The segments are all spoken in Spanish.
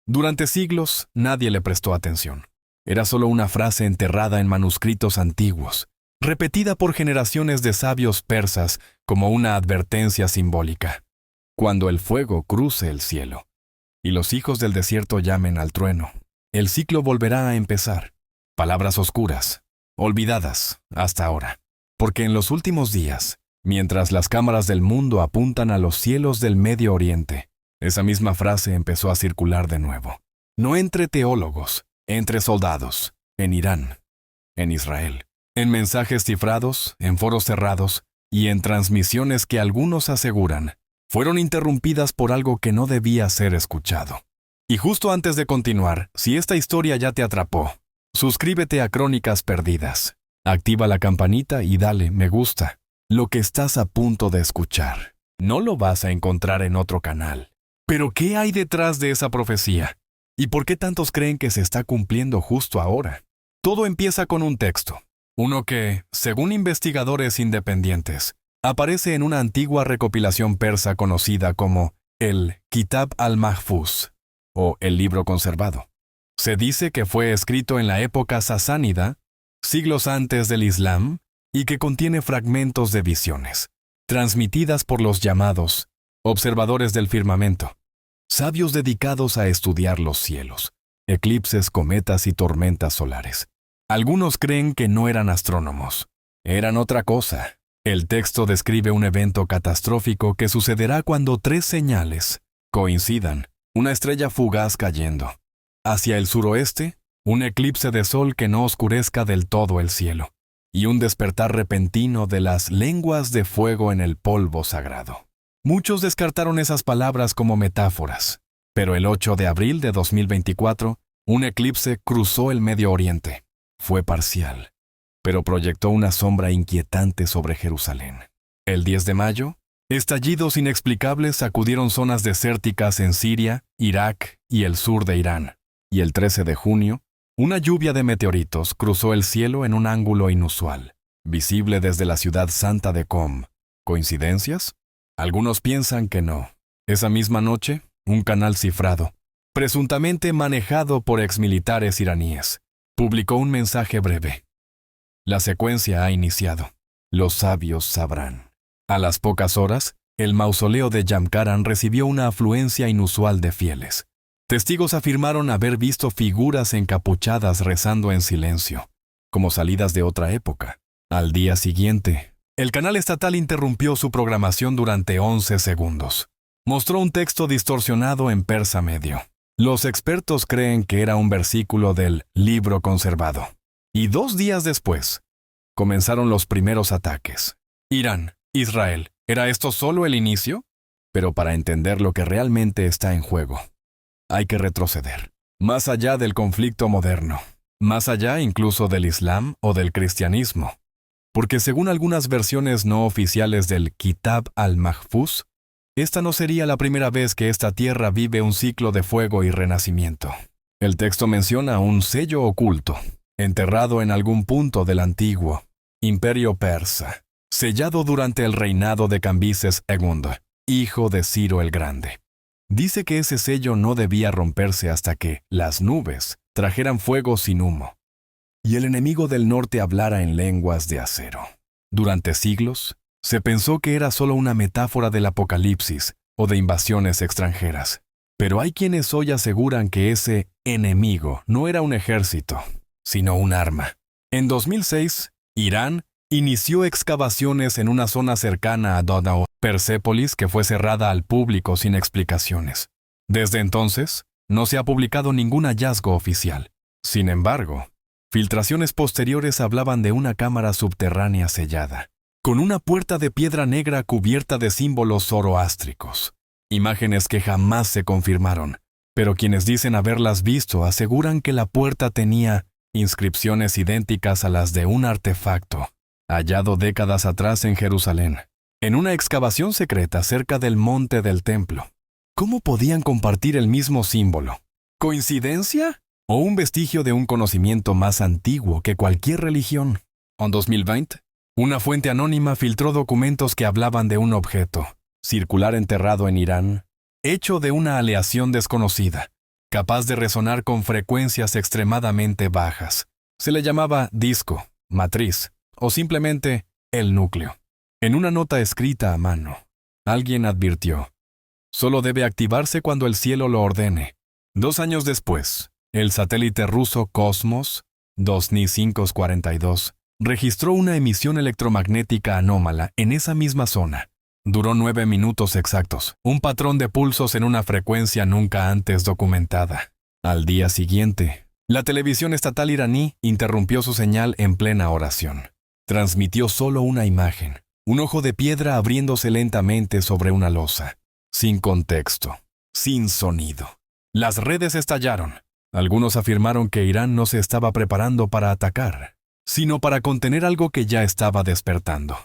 Durante siglos, nadie le prestó atención. Era solo una frase enterrada en manuscritos antiguos, repetida por generaciones de sabios persas como una advertencia simbólica. Cuando el fuego cruce el cielo y los hijos del desierto llamen al trueno, el ciclo volverá a empezar. Palabras oscuras, olvidadas hasta ahora. Porque en los últimos días, mientras las cámaras del mundo apuntan a los cielos del Medio Oriente, esa misma frase empezó a circular de nuevo. No entre teólogos, entre soldados, en Irán, en Israel, en mensajes cifrados, en foros cerrados y en transmisiones que algunos aseguran fueron interrumpidas por algo que no debía ser escuchado. Y justo antes de continuar, si esta historia ya te atrapó, suscríbete a Crónicas Perdidas, activa la campanita y dale me gusta. Lo que estás a punto de escuchar no lo vas a encontrar en otro canal. ¿Pero qué hay detrás de esa profecía? ¿Y por qué tantos creen que se está cumpliendo justo ahora? Todo empieza con un texto, uno que, según investigadores independientes, aparece en una antigua recopilación persa conocida como el Kitab al-Mahfuz, o el libro conservado. Se dice que fue escrito en la época sasánida, siglos antes del Islam, y que contiene fragmentos de visiones, transmitidas por los llamados observadores del firmamento, sabios dedicados a estudiar los cielos, eclipses, cometas y tormentas solares. Algunos creen que no eran astrónomos, eran otra cosa. El texto describe un evento catastrófico que sucederá cuando tres señales coincidan: una estrella fugaz cayendo. Hacia el suroeste, un eclipse de sol que no oscurezca del todo el cielo. Y un despertar repentino de las lenguas de fuego en el polvo sagrado. Muchos descartaron esas palabras como metáforas, pero el 8 de abril de 2024, un eclipse cruzó el Medio Oriente. Fue parcial, pero proyectó una sombra inquietante sobre Jerusalén. El 10 de mayo, estallidos inexplicables sacudieron zonas desérticas en Siria, Irak y el sur de Irán. Y el 13 de junio, una lluvia de meteoritos cruzó el cielo en un ángulo inusual, visible desde la ciudad santa de Qom. ¿Coincidencias? Algunos piensan que no. Esa misma noche, un canal cifrado, presuntamente manejado por exmilitares iraníes, publicó un mensaje breve. La secuencia ha iniciado. Los sabios sabrán. A las pocas horas, el mausoleo de Jamkaran recibió una afluencia inusual de fieles. Testigos afirmaron haber visto figuras encapuchadas rezando en silencio, como salidas de otra época. Al día siguiente, el canal estatal interrumpió su programación durante 11 segundos. Mostró un texto distorsionado en persa medio. Los expertos creen que era un versículo del libro conservado. Y 2 días después, comenzaron los primeros ataques. Irán, Israel, ¿era esto solo el inicio? Pero para entender lo que realmente está en juego, hay que retroceder, más allá del conflicto moderno, más allá incluso del Islam o del cristianismo. Porque según algunas versiones no oficiales del Kitab al-Mahfuz, esta no sería la primera vez que esta tierra vive un ciclo de fuego y renacimiento. El texto menciona un sello oculto, enterrado en algún punto del antiguo imperio persa, sellado durante el reinado de Cambises II, hijo de Ciro el Grande. Dice que ese sello no debía romperse hasta que las nubes trajeran fuego sin humo, y el enemigo del norte hablara en lenguas de acero. Durante siglos, se pensó que era solo una metáfora del apocalipsis o de invasiones extranjeras. Pero hay quienes hoy aseguran que ese enemigo no era un ejército, sino un arma. En 2006, Irán inició excavaciones en una zona cercana a Dodao, Persépolis, que fue cerrada al público sin explicaciones. Desde entonces, no se ha publicado ningún hallazgo oficial. Sin embargo, filtraciones posteriores hablaban de una cámara subterránea sellada, con una puerta de piedra negra cubierta de símbolos zoroástricos. Imágenes que jamás se confirmaron, pero quienes dicen haberlas visto aseguran que la puerta tenía inscripciones idénticas a las de un artefacto hallado décadas atrás en Jerusalén, en una excavación secreta cerca del monte del templo. ¿Cómo podían compartir el mismo símbolo? ¿Coincidencia? ¿O un vestigio de un conocimiento más antiguo que cualquier religión? En 2020, una fuente anónima filtró documentos que hablaban de un objeto circular enterrado en Irán, hecho de una aleación desconocida, capaz de resonar con frecuencias extremadamente bajas. Se le llamaba disco, matriz o simplemente el núcleo. En una nota escrita a mano, alguien advirtió: solo debe activarse cuando el cielo lo ordene. 2 años después, el satélite ruso Cosmos 2542 registró una emisión electromagnética anómala en esa misma zona. Duró 9 minutos exactos, un patrón de pulsos en una frecuencia nunca antes documentada. Al día siguiente, la televisión estatal iraní interrumpió su señal en plena oración. Transmitió solo una imagen, un ojo de piedra abriéndose lentamente sobre una losa, sin contexto, sin sonido. Las redes estallaron. Algunos afirmaron que Irán no se estaba preparando para atacar, sino para contener algo que ya estaba despertando.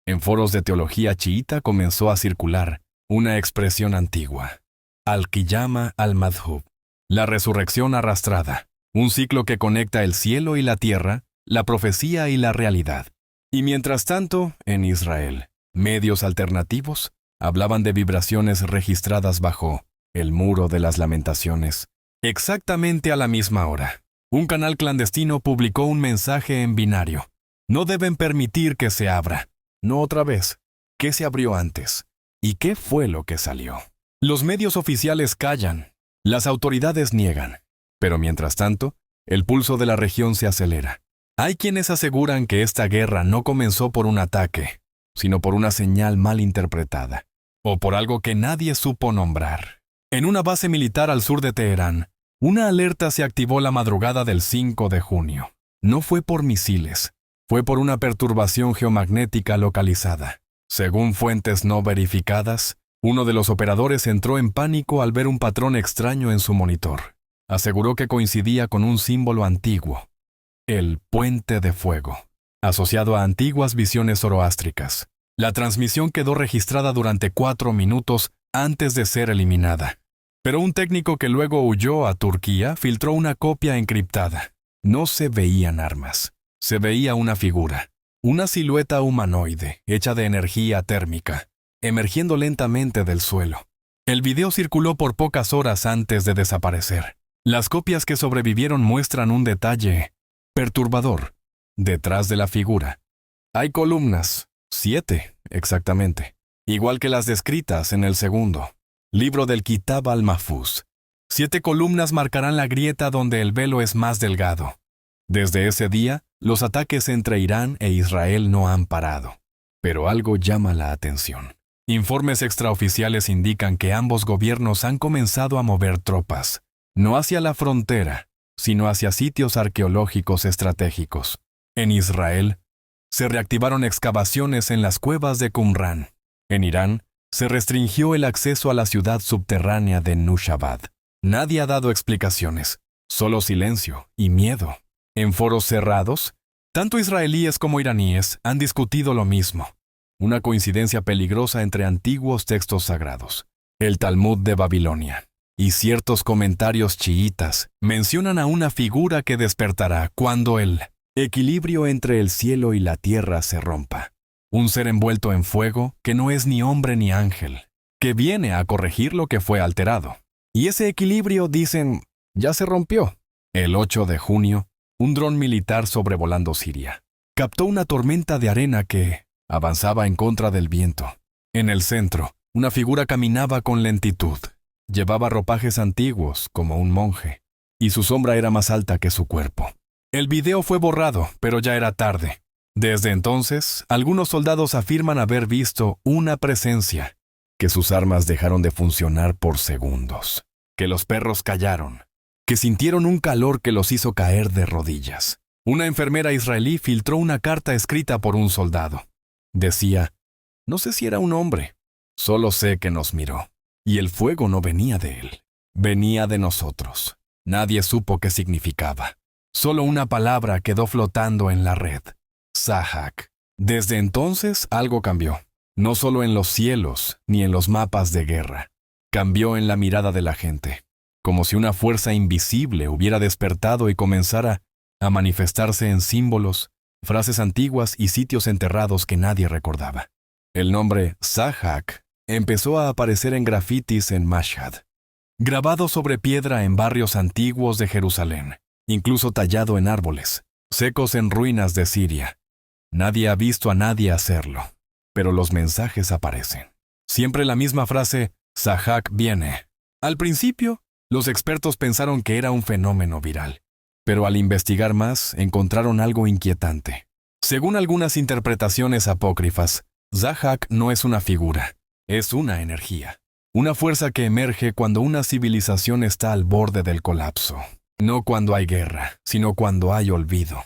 En foros de teología chiita comenzó a circular una expresión antigua: al-Qiyama al-Madhub, la resurrección arrastrada, un ciclo que conecta el cielo y la tierra, la profecía y la realidad. Y mientras tanto, en Israel, medios alternativos hablaban de vibraciones registradas bajo el muro de las lamentaciones. Exactamente a la misma hora, un canal clandestino publicó un mensaje en binario: no deben permitir que se abra. No otra vez. ¿Qué se abrió antes? ¿Y qué fue lo que salió? Los medios oficiales callan, las autoridades niegan. Pero mientras tanto, el pulso de la región se acelera. Hay quienes aseguran que esta guerra no comenzó por un ataque, sino por una señal mal interpretada, o por algo que nadie supo nombrar. En una base militar al sur de Teherán, una alerta se activó la madrugada del 5 de junio. No fue por misiles, fue por una perturbación geomagnética localizada. Según fuentes no verificadas, uno de los operadores entró en pánico al ver un patrón extraño en su monitor. Aseguró que coincidía con un símbolo antiguo: el puente de fuego, asociado a antiguas visiones zoroástricas. La transmisión quedó registrada durante 4 minutos antes de ser eliminada. Pero un técnico que luego huyó a Turquía filtró una copia encriptada. No se veían armas. Se veía una figura, una silueta humanoide hecha de energía térmica, emergiendo lentamente del suelo. El video circuló por pocas horas antes de desaparecer. Las copias que sobrevivieron muestran un detalle perturbador. Detrás de la figura hay columnas, 7 exactamente, igual que las descritas en el segundo libro del Kitab al-Mahfuz. 7 columnas marcarán la grieta donde el velo es más delgado. Desde ese día, los ataques entre Irán e Israel no han parado. Pero algo llama la atención. Informes extraoficiales indican que ambos gobiernos han comenzado a mover tropas, no hacia la frontera, sino hacia sitios arqueológicos estratégicos. En Israel, se reactivaron excavaciones en las cuevas de Qumran. En Irán, se restringió el acceso a la ciudad subterránea de Nushabad. Nadie ha dado explicaciones, solo silencio y miedo. En foros cerrados, tanto israelíes como iraníes han discutido lo mismo: una coincidencia peligrosa entre antiguos textos sagrados, el Talmud de Babilonia, y ciertos comentarios chiítas mencionan a una figura que despertará cuando el equilibrio entre el cielo y la tierra se rompa. Un ser envuelto en fuego que no es ni hombre ni ángel, que viene a corregir lo que fue alterado. Y ese equilibrio, dicen, ya se rompió. El 8 de junio, un dron militar sobrevolando Siria captó una tormenta de arena que avanzaba en contra del viento. En el centro, una figura caminaba con lentitud. Llevaba ropajes antiguos, como un monje, y su sombra era más alta que su cuerpo. El video fue borrado, pero ya era tarde. Desde entonces, algunos soldados afirman haber visto una presencia, que sus armas dejaron de funcionar por segundos, que los perros callaron, que sintieron un calor que los hizo caer de rodillas. Una enfermera israelí filtró una carta escrita por un soldado. Decía: no sé si era un hombre, solo sé que nos miró. Y el fuego no venía de él, venía de nosotros. Nadie supo qué significaba. Solo una palabra quedó flotando en la red: Sahak. Desde entonces algo cambió. No solo en los cielos ni en los mapas de guerra. Cambió en la mirada de la gente. Como si una fuerza invisible hubiera despertado y comenzara a manifestarse en símbolos, frases antiguas y sitios enterrados que nadie recordaba. El nombre Sahak empezó a aparecer en grafitis en Mashhad, grabado sobre piedra en barrios antiguos de Jerusalén, incluso tallado en árboles, secos en ruinas de Siria. Nadie ha visto a nadie hacerlo, pero los mensajes aparecen. Siempre la misma frase, Sahak viene. Al principio, los expertos pensaron que era un fenómeno viral, pero al investigar más, encontraron algo inquietante. Según algunas interpretaciones apócrifas, Sahak no es una figura, es una energía. Una fuerza que emerge cuando una civilización está al borde del colapso. No cuando hay guerra, sino cuando hay olvido.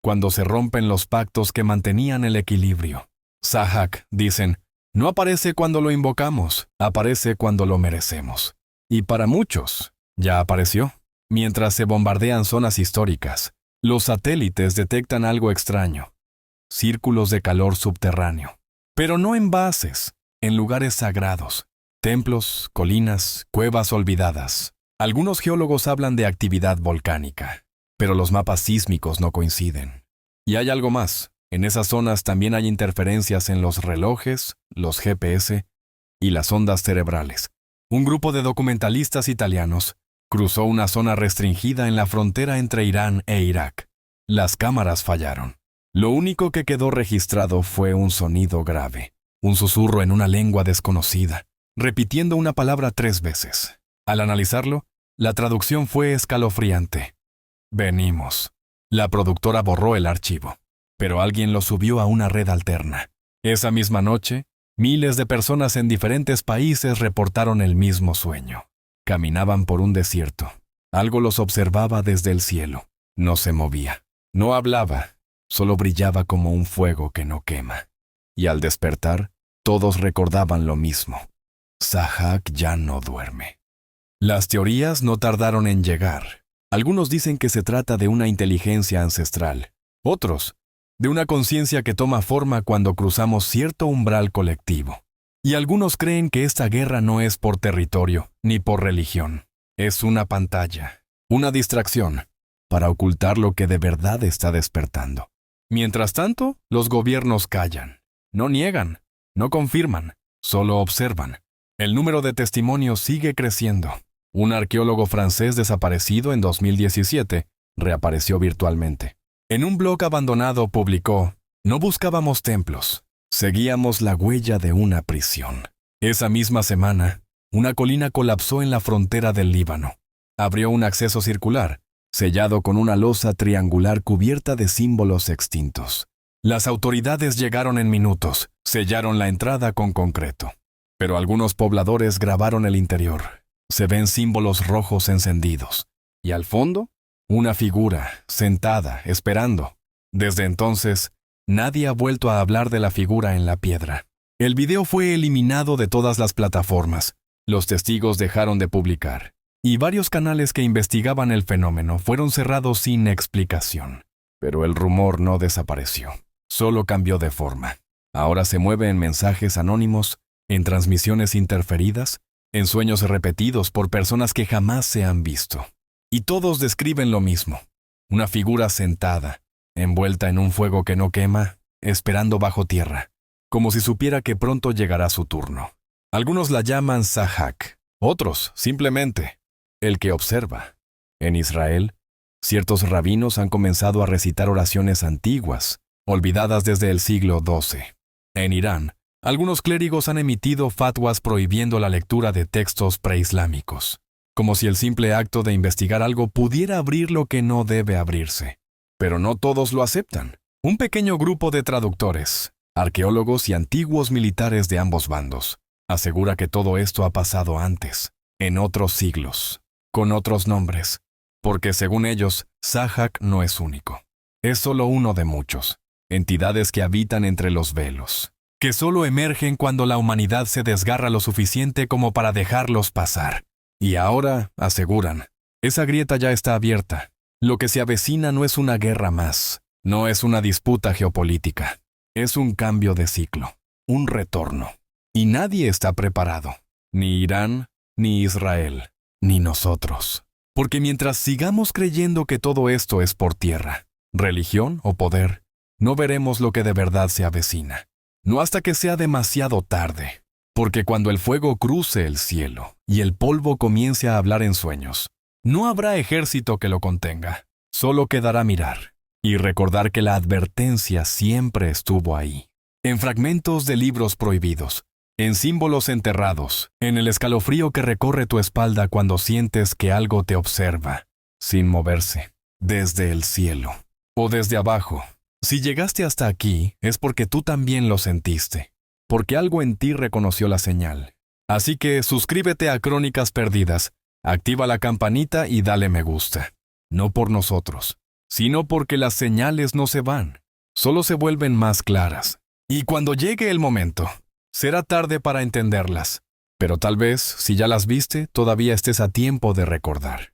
Cuando se rompen los pactos que mantenían el equilibrio. Sahak, dicen, no aparece cuando lo invocamos, aparece cuando lo merecemos. Y para muchos, ya apareció. Mientras se bombardean zonas históricas, los satélites detectan algo extraño. Círculos de calor subterráneo. Pero no en bases, en lugares sagrados. Templos, colinas, cuevas olvidadas. Algunos geólogos hablan de actividad volcánica, pero los mapas sísmicos no coinciden. Y hay algo más. En esas zonas también hay interferencias en los relojes, los GPS y las ondas cerebrales. Un grupo de documentalistas italianos cruzó una zona restringida en la frontera entre Irán e Irak. Las cámaras fallaron. Lo único que quedó registrado fue un sonido grave, un susurro en una lengua desconocida, repitiendo una palabra 3 veces. Al analizarlo, la traducción fue escalofriante. Venimos. La productora borró el archivo, pero alguien lo subió a una red alterna. Esa misma noche, miles de personas en diferentes países reportaron el mismo sueño. Caminaban por un desierto. Algo los observaba desde el cielo. No se movía. No hablaba. Solo brillaba como un fuego que no quema. Y al despertar, todos recordaban lo mismo. Sahak ya no duerme. Las teorías no tardaron en llegar. Algunos dicen que se trata de una inteligencia ancestral. Otros, de una conciencia que toma forma cuando cruzamos cierto umbral colectivo. Y algunos creen que esta guerra no es por territorio ni por religión. Es una pantalla, una distracción, para ocultar lo que de verdad está despertando. Mientras tanto, los gobiernos callan. No niegan, no confirman, solo observan. El número de testimonios sigue creciendo. Un arqueólogo francés desaparecido en 2017 reapareció virtualmente. En un blog abandonado publicó: no buscábamos templos, seguíamos la huella de una prisión. Esa misma semana, una colina colapsó en la frontera del Líbano. Abrió un acceso circular, sellado con una losa triangular cubierta de símbolos extintos. Las autoridades llegaron en minutos, sellaron la entrada con concreto. Pero algunos pobladores grabaron el interior. Se ven símbolos rojos encendidos. Y al fondo, una figura, sentada, esperando. Desde entonces, nadie ha vuelto a hablar de la figura en la piedra. El video fue eliminado de todas las plataformas. Los testigos dejaron de publicar. Y varios canales que investigaban el fenómeno fueron cerrados sin explicación. Pero el rumor no desapareció. Solo cambió de forma. Ahora se mueve en mensajes anónimos, en transmisiones interferidas, en sueños repetidos por personas que jamás se han visto. Y todos describen lo mismo. Una figura sentada, envuelta en un fuego que no quema, esperando bajo tierra, como si supiera que pronto llegará su turno. Algunos la llaman Sahak, otros, simplemente, el que observa. En Israel, ciertos rabinos han comenzado a recitar oraciones antiguas, olvidadas desde el siglo XII. En Irán, algunos clérigos han emitido fatwas prohibiendo la lectura de textos preislámicos, como si el simple acto de investigar algo pudiera abrir lo que no debe abrirse. Pero no todos lo aceptan. Un pequeño grupo de traductores, arqueólogos y antiguos militares de ambos bandos asegura que todo esto ha pasado antes, en otros siglos, con otros nombres, porque según ellos, Sahak no es único. Es solo uno de muchos, entidades que habitan entre los velos, que solo emergen cuando la humanidad se desgarra lo suficiente como para dejarlos pasar. Y ahora, aseguran, esa grieta ya está abierta. Lo que se avecina no es una guerra más, no es una disputa geopolítica, es un cambio de ciclo, un retorno. Y nadie está preparado, ni Irán, ni Israel, ni nosotros. Porque mientras sigamos creyendo que todo esto es por tierra, religión o poder, no veremos lo que de verdad se avecina. No hasta que sea demasiado tarde. Porque cuando el fuego cruce el cielo y el polvo comience a hablar en sueños, no habrá ejército que lo contenga. Solo quedará mirar y recordar que la advertencia siempre estuvo ahí. En fragmentos de libros prohibidos, en símbolos enterrados, en el escalofrío que recorre tu espalda cuando sientes que algo te observa, sin moverse, desde el cielo o desde abajo. Si llegaste hasta aquí, es porque tú también lo sentiste, porque algo en ti reconoció la señal. Así que suscríbete a Crónicas Perdidas, activa la campanita y dale me gusta. No por nosotros, sino porque las señales no se van, solo se vuelven más claras. Y cuando llegue el momento, será tarde para entenderlas, pero tal vez, si ya las viste, todavía estés a tiempo de recordar.